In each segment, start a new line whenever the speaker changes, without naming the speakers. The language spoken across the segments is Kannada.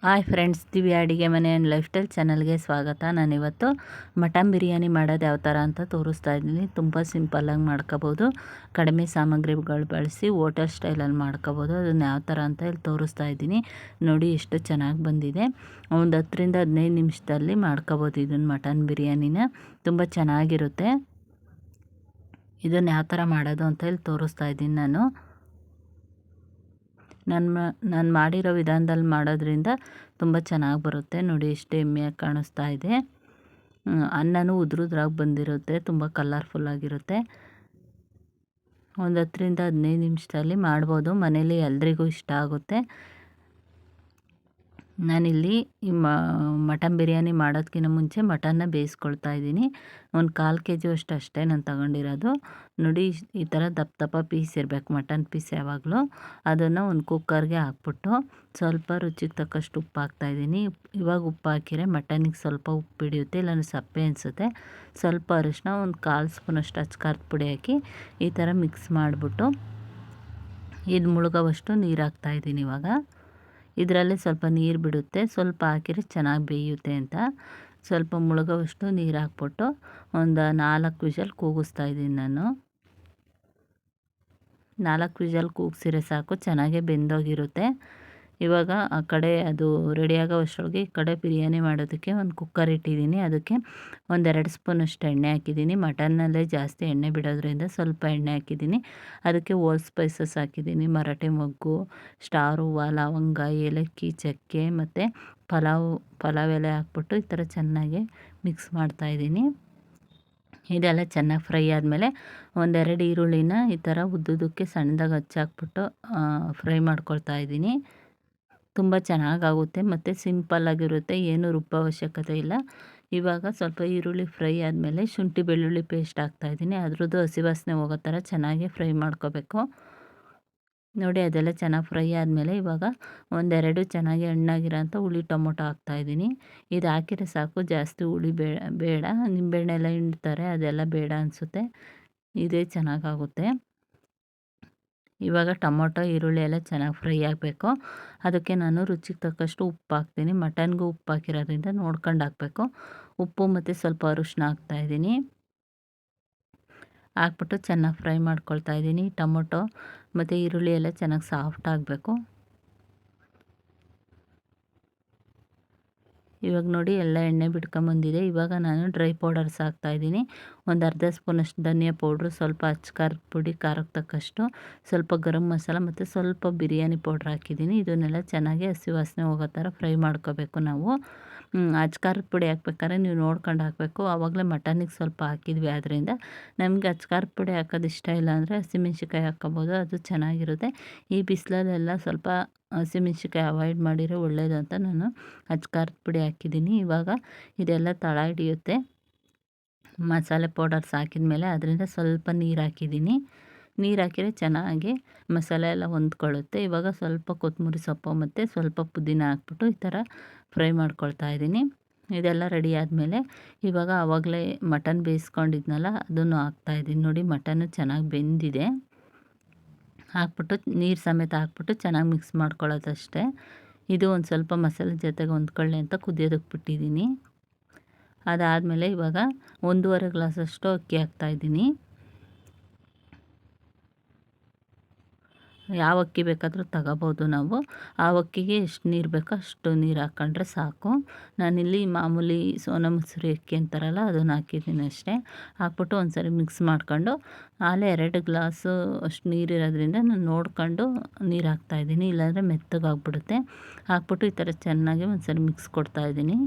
ಹಾಯ್ ಫ್ರೆಂಡ್ಸ್, ದಿವ್ಯಾ ಅಡುಗೆ ಮನೆ ಆ್ಯಂಡ್ ಲೈಫ್ ಸ್ಟೈಲ್ ಚಾನಲ್ಗೆ ಸ್ವಾಗತ. ನಾನಿವತ್ತು ಮಟನ್ ಬಿರಿಯಾನಿ ಮಾಡೋದು ಯಾವ ಥರ ಅಂತ ತೋರಿಸ್ತಾ ಇದ್ದೀನಿ. ತುಂಬ ಸಿಂಪಲ್ಲಾಗಿ ಮಾಡ್ಕೋಬೋದು, ಕಡಿಮೆ ಸಾಮಗ್ರಿಗಳು ಬಳಸಿ ಹೋಟೆಲ್ ಸ್ಟೈಲಲ್ಲಿ ಮಾಡ್ಕೋಬೋದು. ಅದನ್ನು ಯಾವ ಥರ ಅಂತ ಇಲ್ಲಿ ತೋರಿಸ್ತಾ ಇದ್ದೀನಿ. ನೋಡಿ ಎಷ್ಟು ಚೆನ್ನಾಗಿ ಬಂದಿದೆ. ಒಂದು 10-15 ನಿಮಿಷದಲ್ಲಿ ಮಾಡ್ಕೋಬೋದು ಇದನ್ನು. ಮಟನ್ ಬಿರಿಯಾನಿನ ತುಂಬ ಚೆನ್ನಾಗಿರುತ್ತೆ. ಇದನ್ನು ಯಾವ ಥರ ಮಾಡೋದು ಅಂತ ಇಲ್ಲಿ ತೋರಿಸ್ತಾ ಇದ್ದೀನಿ ನಾನು ಮಾಡಿರೋ ವಿಧಾನದಲ್ಲಿ ಮಾಡೋದ್ರಿಂದ ತುಂಬ ಚೆನ್ನಾಗಿ ಬರುತ್ತೆ. ನೋಡಿ ಎಷ್ಟು ಎಮ್ಮೆಯಾಗಿ ಕಾಣಿಸ್ತಾ ಇದೆ. ಅನ್ನನೂ ಉದ್ರಾಗಿ ಬಂದಿರುತ್ತೆ, ತುಂಬ ಕಲರ್ಫುಲ್ಲಾಗಿರುತ್ತೆ. ಒಂದು 10-15 ನಿಮಿಷದಲ್ಲಿ ಮಾಡ್ಬೋದು. ಮನೇಲಿ ಎಲ್ರಿಗೂ ಇಷ್ಟ ಆಗುತ್ತೆ. ನಾನಿಲ್ಲಿ ಈ ಮಟನ್ ಬಿರಿಯಾನಿ ಮಾಡೋದಕ್ಕಿಂತ ಮುಂಚೆ ಮಟನ್ನ ಬೇಯಿಸ್ಕೊಳ್ತಾ ಇದ್ದೀನಿ. ಒಂದು 1/4 kg ಅಷ್ಟೇ ನಾನು ತಗೊಂಡಿರೋದು. ನೋಡಿ ಈ ಥರ ದಪ್ಪ ದಪ್ಪ ಪೀಸ್ ಇರಬೇಕು, ಮಟನ್ ಪೀಸ್ ಯಾವಾಗಲೂ. ಅದನ್ನು ಒಂದು ಕುಕ್ಕರ್ಗೆ ಹಾಕ್ಬಿಟ್ಟು ಸ್ವಲ್ಪ ರುಚಿಗೆ ತಕ್ಕಷ್ಟು ಉಪ್ಪು ಹಾಕ್ತಾಯಿದ್ದೀನಿ. ಇವಾಗ ಉಪ್ಪು ಹಾಕಿದರೆ ಮಟನಿಗೆ ಸ್ವಲ್ಪ ಉಪ್ಪು ಹಿಡಿಯುತ್ತೆ, ಇಲ್ಲಾಂದರೆ ಸಪ್ಪೆ ಅನಿಸುತ್ತೆ. ಸ್ವಲ್ಪ ಅರಿಶಿನ, ಒಂದು 1/4 ಸ್ಪೂನಷ್ಟು ಅಚ್ಕಾರದ ಪುಡಿ ಹಾಕಿ ಈ ಥರ ಮಿಕ್ಸ್ ಮಾಡಿಬಿಟ್ಟು ಇದು ಮುಳುಗೋವಷ್ಟು ನೀರು ಹಾಕ್ತಾಯಿದ್ದೀನಿ. ಇವಾಗ ಇದರಲ್ಲೇ ಸ್ವಲ್ಪ ನೀರು ಬಿಡುತ್ತೆ, ಸ್ವಲ್ಪ ಹಾಕಿದರೆ ಚೆನ್ನಾಗಿ ಬೇಯುತ್ತೆ ಅಂತ ಸ್ವಲ್ಪ ಮುಳುಗೋವಷ್ಟು ನೀರು ಹಾಕ್ಬಿಟ್ಟು ಒಂದು 4 ವಿಷಲ್ ಕೂಗಿಸ್ತಾಯಿದ್ದೀನಿ ನಾನು. 4 ವಿಷಲ್ ಕೂಗಿಸಿದ್ರೆ ಸಾಕು, ಚೆನ್ನಾಗೇ ಬೆಂದೋಗಿರುತ್ತೆ. ಇವಾಗ ಆ ಕಡೆ ಅದು ರೆಡಿಯಾಗೋ ಅಷ್ಟರೊಳಗೆ ಈ ಕಡೆ ಬಿರಿಯಾನಿ ಮಾಡೋದಕ್ಕೆ ಒಂದು ಕುಕ್ಕರ್ ಇಟ್ಟಿದ್ದೀನಿ. ಅದಕ್ಕೆ 1-2 ಸ್ಪೂನಷ್ಟು ಎಣ್ಣೆ ಹಾಕಿದ್ದೀನಿ. ಮಟನ್ನಲ್ಲೇ ಜಾಸ್ತಿ ಎಣ್ಣೆ ಬಿಡೋದ್ರಿಂದ ಸ್ವಲ್ಪ ಎಣ್ಣೆ ಹಾಕಿದ್ದೀನಿ. ಅದಕ್ಕೆ ಹೋಲ್ ಸ್ಪೈಸಸ್ ಹಾಕಿದ್ದೀನಿ. ಮರಾಠಿ ಮೊಗ್ಗು, ಸ್ಟಾರ್ ಹೂವು, ಲವಂಗ, ಏಲಕ್ಕಿ, ಚಕ್ಕೆ ಮತ್ತು ಪಲಾವ್ ಎಲೆ ಹಾಕ್ಬಿಟ್ಟು ಈ ಥರ ಚೆನ್ನಾಗಿ ಮಿಕ್ಸ್ ಮಾಡ್ತಾಯಿದ್ದೀನಿ. ಇದೆಲ್ಲ ಚೆನ್ನಾಗಿ ಫ್ರೈ ಆದಮೇಲೆ 1-2 ಈರುಳ್ಳಿನ ಈ ಥರ ಉದ್ದುದಕ್ಕೆ ಸಣ್ಣದಾಗಿ ಹಚ್ಚಾಕ್ಬಿಟ್ಟು ಫ್ರೈ ಮಾಡ್ಕೊಳ್ತಾ ಇದ್ದೀನಿ. ತುಂಬ ಚೆನ್ನಾಗಾಗುತ್ತೆ ಮತ್ತು ಸಿಂಪಲ್ಲಾಗಿರುತ್ತೆ, ಏನೂ ರುಬ್ಬೋ ಅವಶ್ಯಕತೆ ಇಲ್ಲ. ಇವಾಗ ಸ್ವಲ್ಪ ಈರುಳ್ಳಿ ಫ್ರೈ ಆದಮೇಲೆ ಶುಂಠಿ ಬೆಳ್ಳುಳ್ಳಿ ಪೇಸ್ಟ್ ಹಾಕ್ತಾಯಿದ್ದೀನಿ. ಅದ್ರದ್ದು ಹಸಿ ವಾಸನೆ ಹೋಗೋ ಥರ ಚೆನ್ನಾಗಿ ಫ್ರೈ ಮಾಡ್ಕೋಬೇಕು. ನೋಡಿ ಅದೆಲ್ಲ ಚೆನ್ನಾಗಿ ಫ್ರೈ ಆದಮೇಲೆ ಇವಾಗ 1-2 ಚೆನ್ನಾಗಿ ಹಣ್ಣಾಗಿರೋಂಥ ಹುಳಿ ಟೊಮೊಟೊ ಹಾಕ್ತಾಯಿದ್ದೀನಿ. ಇದು ಹಾಕಿದ್ರೆ ಸಾಕು, ಜಾಸ್ತಿ ಹುಳಿ ಬೇಡ. ನಿಂಬೆಹಣ್ಣು ಎಲ್ಲ ಹಿಂಡ್ತಾರೆ, ಅದೆಲ್ಲ ಬೇಡ ಅನಿಸುತ್ತೆ. ಇದೇ ಚೆನ್ನಾಗಾಗುತ್ತೆ. ಇವಾಗ ಟೊಮೊಟೊ ಈರುಳ್ಳಿ ಎಲ್ಲ ಚೆನ್ನಾಗಿ ಫ್ರೈ ಆಗಬೇಕು. ಅದಕ್ಕೆ ನಾನು ರುಚಿಗೆ ತಕ್ಕಷ್ಟು ಉಪ್ಪು ಹಾಕ್ತೀನಿ. ಮಟನ್ಗೂ ಉಪ್ಪು ಹಾಕಿರೋದ್ರಿಂದ ನೋಡ್ಕೊಂಡು ಹಾಕಬೇಕು. ಉಪ್ಪು ಮತ್ತು ಸ್ವಲ್ಪ ಅರಿಶಿನ ಹಾಕ್ತಾಯಿದ್ದೀನಿ. ಹಾಕ್ಬಿಟ್ಟು ಚೆನ್ನಾಗಿ ಫ್ರೈ ಮಾಡ್ಕೊಳ್ತಾ ಇದ್ದೀನಿ. ಟೊಮೊಟೊ ಮತ್ತು ಈರುಳ್ಳಿ ಎಲ್ಲ ಚೆನ್ನಾಗಿ ಸಾಫ್ಟ್ ಆಗಬೇಕು. ಇವಾಗ ನೋಡಿ ಎಲ್ಲ ಎಣ್ಣೆ ಬಿಟ್ಕೊಂಬಂದಿದೆ. ಇವಾಗ ನಾನು ಡ್ರೈ ಪೌಡರ್ಸ್ ಹಾಕ್ತಾಯಿದ್ದೀನಿ. ಒಂದು ಅರ್ಧ ಸ್ಪೂನಷ್ಟು ಧನಿಯಾ ಪೌಡ್ರು, ಸ್ವಲ್ಪ ಅಚ್ಕಾರದ ಪುಡಿ ಖಾರಕ್ಕೆ ತಕ್ಕಷ್ಟು, ಸ್ವಲ್ಪ ಗರಂ ಮಸಾಲ ಮತ್ತು ಸ್ವಲ್ಪ ಬಿರಿಯಾನಿ ಪೌಡ್ರ್ ಹಾಕಿದ್ದೀನಿ. ಇದನ್ನೆಲ್ಲ ಚೆನ್ನಾಗಿ ಹಸಿ ವಾಸನೆ ಹೋಗೋ ಥರ ಫ್ರೈ ಮಾಡ್ಕೋಬೇಕು ನಾವು. ಅಚ್ಕಾರದ ಪುಡಿ ಹಾಕ್ಬೇಕಾದ್ರೆ ನೀವು ನೋಡ್ಕೊಂಡು ಹಾಕಬೇಕು. ಆವಾಗಲೇ ಮಟನಿಗೆ ಸ್ವಲ್ಪ ಹಾಕಿದ್ವಿ, ಆದ್ದರಿಂದ ನಮಗೆ ಅಚ್ಕಾರದ ಪುಡಿ ಹಾಕೋದು ಇಷ್ಟ ಇಲ್ಲ ಅಂದರೆ ಹಸಿಮೆಣ್ಸಿಕಾಯಿ ಹಾಕ್ಕೋಬೋದು, ಅದು ಚೆನ್ನಾಗಿರುತ್ತೆ. ಈ ಬಿಸಿಲಲ್ಲೆಲ್ಲ ಸ್ವಲ್ಪ ಹಸಿಮೆಣ್ಸಿಕಾಯಿ ಅವಾಯ್ಡ್ ಮಾಡಿದರೆ ಒಳ್ಳೆಯದು ಅಂತ ನಾನು ಅಚ್ಕಾರದ ಪುಡಿ ಹಾಕಿದ್ದೀನಿ. ಇವಾಗ ಇದೆಲ್ಲ ತಳ ಹಿಡಿಯುತ್ತೆ. ಮಸಾಲೆ ಪೌಡರ್ಸ್ ಹಾಕಿದ ಮೇಲೆ ಅದರಿಂದ ಸ್ವಲ್ಪ ನೀರು ಹಾಕಿದ್ದೀನಿ. ನೀರು ಹಾಕಿದರೆ ಚೆನ್ನಾಗಿ ಮಸಾಲೆ ಎಲ್ಲ ಹೊಂದ್ಕೊಳ್ಳುತ್ತೆ. ಇವಾಗ ಸ್ವಲ್ಪ ಕೊತ್ತಂಬರಿ ಸೊಪ್ಪು ಮತ್ತು ಸ್ವಲ್ಪ ಪುದೀನ ಹಾಕ್ಬಿಟ್ಟು ಈ ಥರ ಫ್ರೈ ಮಾಡ್ಕೊಳ್ತಾ ಇದ್ದೀನಿ. ಇದೆಲ್ಲ ರೆಡಿ ಆದಮೇಲೆ ಇವಾಗ ಆವಾಗಲೇ ಮಟನ್ ಬೇಯಿಸ್ಕೊಂಡಿದ್ನಲ್ಲ ಅದನ್ನು ಹಾಕ್ತಾಯಿದ್ದೀನಿ. ನೋಡಿ ಮಟನ್ನು ಚೆನ್ನಾಗಿ ಬೆಂದಿದೆ. ಹಾಕ್ಬಿಟ್ಟು ನೀರು ಸಮೇತ ಹಾಕ್ಬಿಟ್ಟು ಚೆನ್ನಾಗಿ ಮಿಕ್ಸ್ ಮಾಡ್ಕೊಳ್ಳೋದಷ್ಟೇ. ಇದು ಒಂದು ಸ್ವಲ್ಪ ಮಸಾಲೆ ಜೊತೆಗೆ ಹೊಂದ್ಕೊಳ್ಳಿ ಅಂತ ಕುದಿಯೋದಕ್ಕೆ ಬಿಟ್ಟಿದ್ದೀನಿ. ಅದಾದಮೇಲೆ ಇವಾಗ 1.5 ಗ್ಲಾಸಷ್ಟು ಅಕ್ಕಿ ಹಾಕ್ತಾಯಿದ್ದೀನಿ. ಯಾವ ಅಕ್ಕಿ ಬೇಕಾದರೂ ತಗೋಬೋದು ನಾವು. ಆ ಅಕ್ಕಿಗೆ ಎಷ್ಟು ನೀರು ಬೇಕೋ ಅಷ್ಟು ನೀರು ಹಾಕ್ಕೊಂಡ್ರೆ ಸಾಕು. ನಾನಿಲ್ಲಿ ಮಾಮೂಲಿ ಸೋನಾ ಮಸೂರಿ ಅಕ್ಕಿ ಅಂತಾರಲ್ಲ ಅದನ್ನು ಹಾಕಿದ್ದೀನಿ ಅಷ್ಟೇ. ಹಾಕ್ಬಿಟ್ಟು ಒಂದು ಸರಿ ಮಿಕ್ಸ್ ಮಾಡ್ಕೊಂಡು ಆಲೇ 2 ಗ್ಲಾಸು ಅಷ್ಟು ನೀರಿರೋದ್ರಿಂದ ನಾನು ನೋಡ್ಕೊಂಡು ನೀರು ಹಾಕ್ತಾಯಿದ್ದೀನಿ, ಇಲ್ಲಾಂದರೆ ಮೆತ್ತಗಾಗ್ಬಿಡುತ್ತೆ. ಹಾಕ್ಬಿಟ್ಟು ಈ ಥರ ಚೆನ್ನಾಗಿ ಒಂದು ಸರಿ ಮಿಕ್ಸ್ ಕೊಡ್ತಾಯಿದ್ದೀನಿ.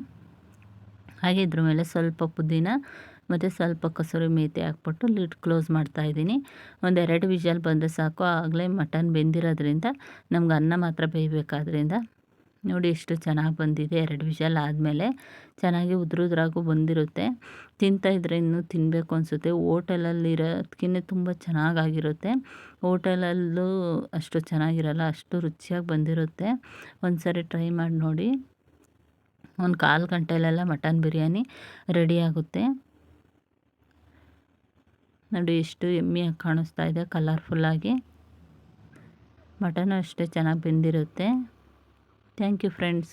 ಹಾಗೆ ಇದ್ರ ಮೇಲೆ ಸ್ವಲ್ಪ ಪುದೀನ ಮತ್ತು ಸ್ವಲ್ಪ ಕಸೂರಿ ಮೇಥಿ ಹಾಕ್ಬಿಟ್ಟು ಲಿಡ್ ಕ್ಲೋಸ್ ಮಾಡ್ತಾಯಿದ್ದೀನಿ. 1-2 ವಿಷಲ್ ಬಂದರೆ ಸಾಕು, ಆಗಲೇ ಮಟನ್ ಬೆಂದಿರೋದ್ರಿಂದ ನಮ್ಗೆ ಅನ್ನ ಮಾತ್ರ ಬೇಯಬೇಕಾದ್ರಿಂದ. ನೋಡಿ ಎಷ್ಟು ಚೆನ್ನಾಗಿ ಬಂದಿದೆ. 2 ವಿಷಲ್ ಆದಮೇಲೆ ಚೆನ್ನಾಗಿ ಉದ್ರಾಗೂ ಬಂದಿರುತ್ತೆ. ತಿಂತಾಯಿದ್ರೆ ಇನ್ನೂ ತಿನ್ನಬೇಕು ಅನಿಸುತ್ತೆ. ಹೋಟೆಲಲ್ಲಿರೋದಕ್ಕಿಂತ ತುಂಬ ಚೆನ್ನಾಗಾಗಿರುತ್ತೆ. ಹೋಟೆಲಲ್ಲೂ ಅಷ್ಟು ಚೆನ್ನಾಗಿರಲ್ಲ, ಅಷ್ಟು ರುಚಿಯಾಗಿ ಬಂದಿರುತ್ತೆ. ಒಂದು ಸರಿ ಟ್ರೈ ಮಾಡಿ ನೋಡಿ. ಒಂದು 1/4 ಗಂಟೆಯಲ್ಲೆಲ್ಲ ಮಟನ್ ಬಿರಿಯಾನಿ ರೆಡಿಯಾಗುತ್ತೆ. ನೋಡಿ ಎಷ್ಟು ಯಮ್ಮಿಯಾಗಿ ಕಾಣಿಸ್ತಾ ಇದೆ, ಕಲರ್ಫುಲ್ಲಾಗಿ. ಮಟನು ಅಷ್ಟೇ ಚೆನ್ನಾಗಿ ಬೆಂದಿರುತ್ತೆ. Thank you friends.